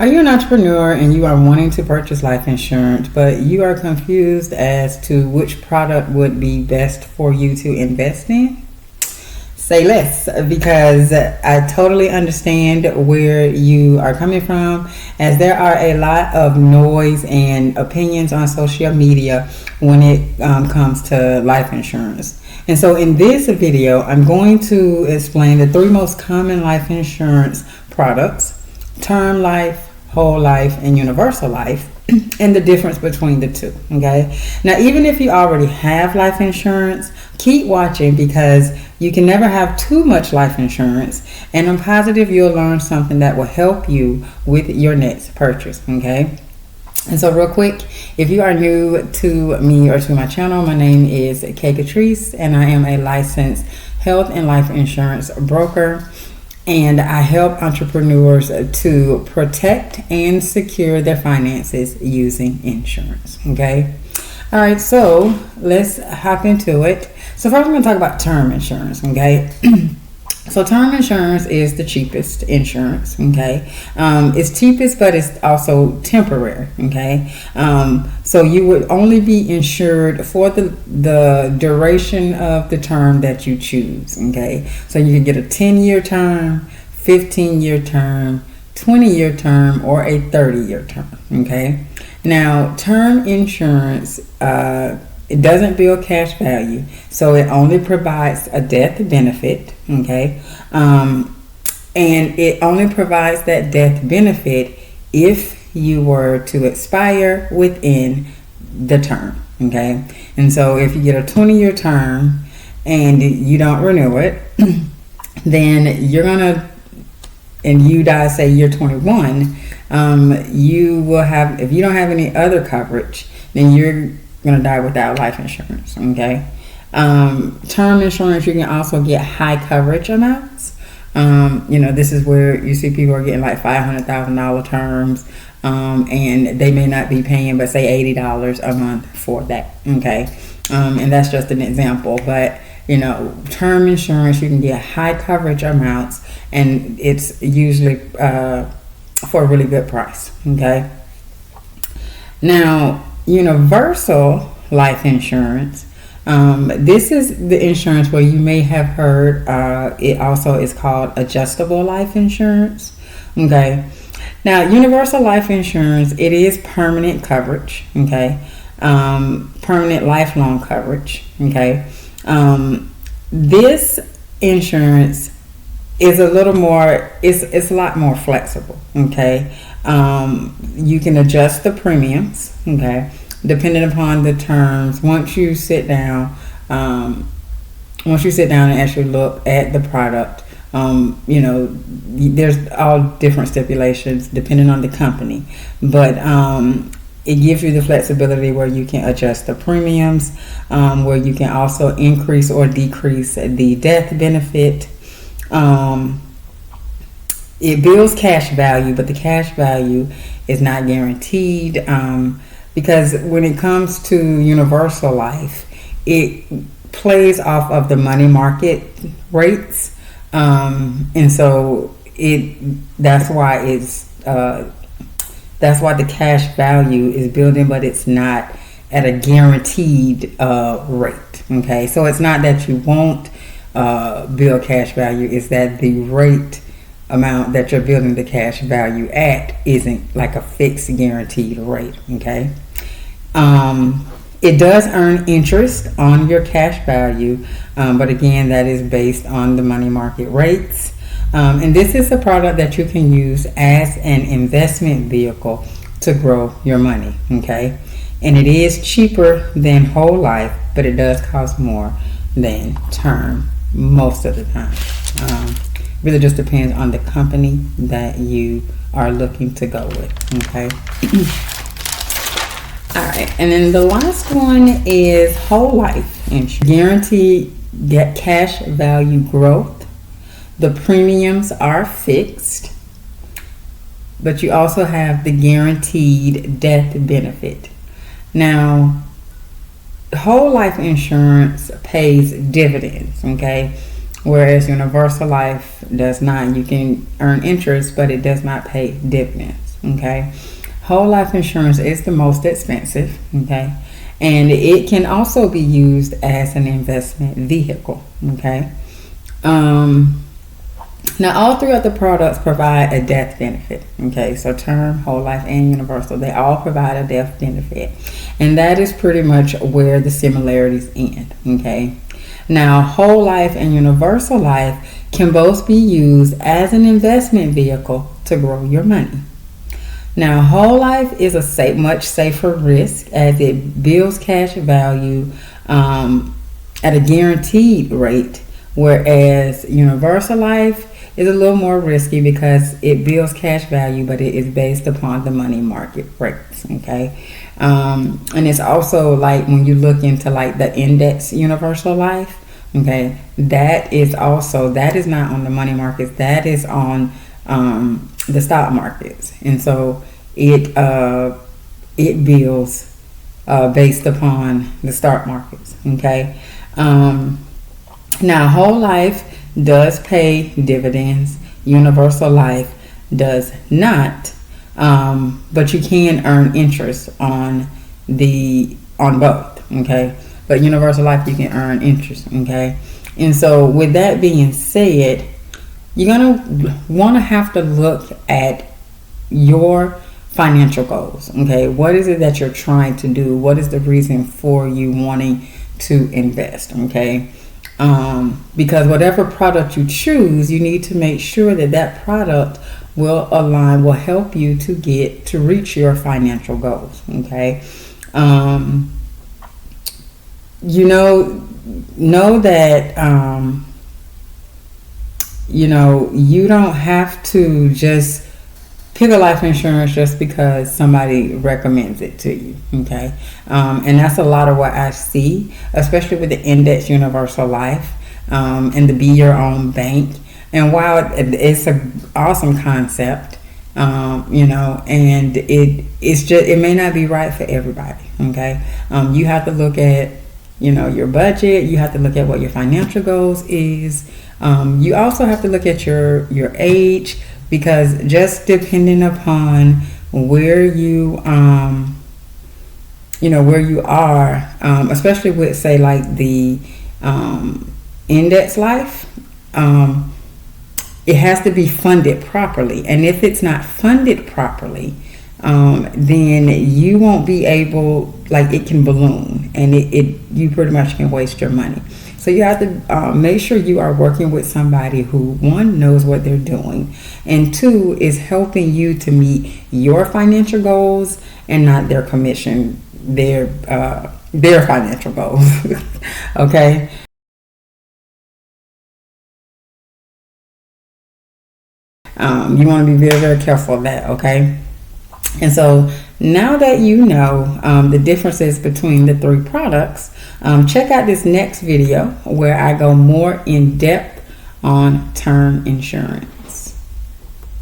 Are you an entrepreneur and you are wanting to purchase life insurance, but you are confused as to which product would be best for you to invest in? Say less, because I totally understand where you are coming from, as there are a lot of noise and opinions on social media when it comes to life insurance. And so in this video, I'm going to explain the three most common life insurance products: term life, whole life, and universal life, and the difference between the two. Okay, now even if you already have life insurance, keep watching, because you can never have too much life insurance, and I'm positive you'll learn something that will help you with your next purchase. Okay, and so real quick, if you are new to me or to my channel, my name is Katrice, and I am a licensed health and life insurance broker, and I help entrepreneurs to protect and secure their finances using insurance. Okay, all right, so let's hop into it. So first I'm going to talk about term insurance. Okay, so term insurance is the cheapest insurance. Okay, it's cheapest, but it's also temporary. Okay, so you would only be insured for the duration of the term that you choose. Okay, so you can get a 10-year term, 15-year term, 20-year term, or a 30-year term. Okay, now term insurance, it doesn't build cash value, so it only provides a death benefit. Okay, and it only provides that death benefit if you were to expire within the term. Okay, and so if you get a 20-year term and you don't renew it, then you're gonna, and you die, say you're 21, you will have, if you don't have any other coverage, then you're gonna die without life insurance. Okay, term insurance, you can also get high coverage amounts. This is where you see people are getting like $500,000 terms, and they may not be paying but say $80 a month for that. Okay, and that's just an example, but term insurance, you can get high coverage amounts, and it's usually for a really good price. Okay, now universal life insurance, this is the insurance where you may have heard it also is called adjustable life insurance. Okay, now universal life insurance, it is permanent coverage. Okay, permanent lifelong coverage. Okay, this insurance is a little more, it's a lot more flexible. Okay, you can adjust the premiums. Okay, depending upon the terms. Once you sit down and actually look at the product, there's all different stipulations depending on the company, but it gives you the flexibility where you can adjust the premiums, where you can also increase or decrease the death benefit. It builds cash value, but the cash value is not guaranteed, because when it comes to universal life, it plays off of the money market rates, and so that's why the cash value is building, but it's not at a guaranteed rate. Okay, so it's not that you won't build cash value, it's that the rate amount that you're building the cash value at isn't like a fixed guaranteed rate. Okay, it does earn interest on your cash value, but again, that is based on the money market rates. And this is a product that you can use as an investment vehicle to grow your money. Okay, and it is cheaper than whole life, but it does cost more than term most of the time. Really just depends on the company that you are looking to go with. Okay. All right, and then the last one is whole life insurance. Guaranteed get cash value growth. The premiums are fixed, but you also have the guaranteed death benefit. Now, whole life insurance pays dividends. Okay, whereas universal life does not. You can earn interest, but it does not pay dividends. Okay, whole life insurance is the most expensive. Okay, and it can also be used as an investment vehicle. Okay. Now, all three of the products provide a death benefit. Okay, so term, whole life, and universal, they all provide a death benefit. And that is pretty much where the similarities end. Okay, now whole life and universal life can both be used as an investment vehicle to grow your money. Now, whole life is a much safer risk as it builds cash value at a guaranteed rate, whereas universal life is a little more risky because it builds cash value, but it is based upon the money market rates. Okay, and it's also like when you look into like the index universal life. Okay, that is not on the money markets. That is on the stock markets, and so it builds based upon the stock markets. Okay, now whole life does pay dividends. Universal life does not, but you can earn interest on both. Okay, but universal life you can earn interest. Okay, and so with that being said, you're gonna have to look at your financial goals. Okay, what is it that you're trying to do? What is the reason for you wanting to invest? Okay. Because whatever product you choose, you need to make sure that product will help you to reach your financial goals. Okay. Know that, you don't have to just pick a life insurance just because somebody recommends it to you. Okay, and that's a lot of what I see, especially with the index universal life and the be your own bank. And while it's an awesome concept, and it may not be right for everybody. Okay, you have to look at your budget. You have to look at what your financial goals is. You also have to look at your age, because just depending upon where you are, especially with say like the index life, it has to be funded properly. And if it's not funded properly, then you won't be able, it can balloon, and you pretty much can waste your money. So you have to make sure you are working with somebody who, one, knows what they're doing, and two, is helping you to meet your financial goals and not their financial goals. Okay. You want to be very, very careful of that. Okay. And so now that you know the differences between the three products, check out this next video where I go more in depth on term insurance.